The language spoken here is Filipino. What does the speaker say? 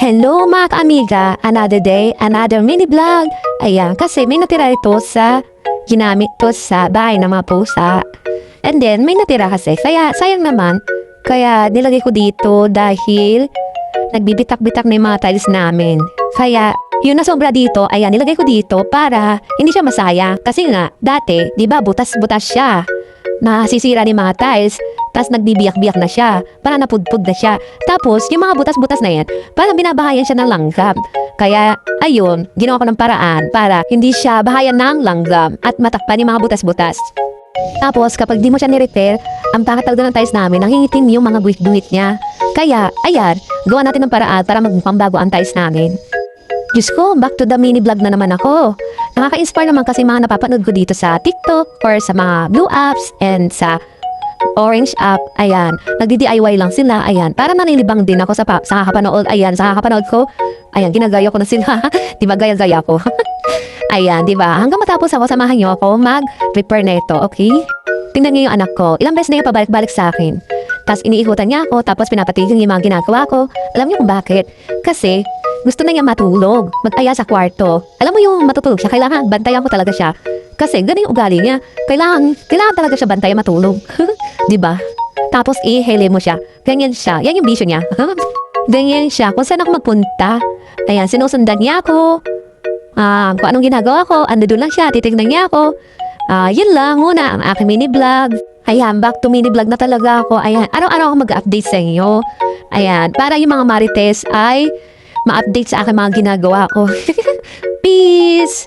Hello mga ka-amiga, another day, another mini vlog. Ayan, kasi may natira ito sa, ginamit to sa bahay ng mga pusa. And then, may natira kasi, kaya sayang naman. Kaya nilagay ko dito dahil nagbibitak-bitak na yung mga tiles namin. Kaya, yun na sobra dito, ayan, nilagay ko dito para hindi siya masaya. Kasi nga, dati, di ba, butas-butas siya. Nasisira ni mga tiles, tapos nagbibiyak-biyak na siya, para napudpud na siya. Tapos, yung mga butas-butas na yan, parang binabahayan siya ng langgam. Kaya, ayun, ginawa ko ng paraan para hindi siya bahayan ng langgam at matakpan yung mga butas-butas. Tapos, kapag di mo siya ni-repair, ang pangit talaga ng tiles namin, nangingitim yung mga guhit-guhit niya. Kaya, ayan, gawa natin ng paraan para magmukhang bago ang tiles namin. Diyos ko, back to the mini vlog na naman ako. Nakaka-inspire naman kasi mga napapanood ko dito sa TikTok or sa mga blue apps and sa orange app. Ayan, nagdi-DIY lang sila. Ayan, para nanilibang din ako sa kakapanood. Ayan, sa kakapanood ko, ayan, ginagaya ko na sila. Diba, gaya-gaya ko. Ayan, diba, hanggang matapos ako, samahan niyo ako mag-repair na ito, okay? Tingnan niyo yung anak ko. Ilang beses na yung pabalik-balik sa akin. Tapos iniikutan niya ako, tapos pinapatigil yung mga ginagawa ko. Alam niyo kung bakit? Kasi gusto na niya matulog, mag-aya sa kwarto. Alam mo yung matutulog siya, kailangan bantayan ko talaga siya. Kasi ganun yung ugali niya. Kailangan talaga siya bantayan matulog. Diba? Tapos ihele mo siya. Ganyan siya. Yan yung bisyo niya. Ganyan siya. Kung saan ako magpunta, ayan, sinusundan niya ako. Kung anong ginagawa ko, ando doon lang siya, titignan niya ako. Yun lang muna ang aking mini vlog. Ayan, back to mini vlog na talaga ako. Ayan, araw-araw ako mag-update sa inyo. Ayan, para yung mga marites ay ma-update sa aking mga ginagawa ko. Peace!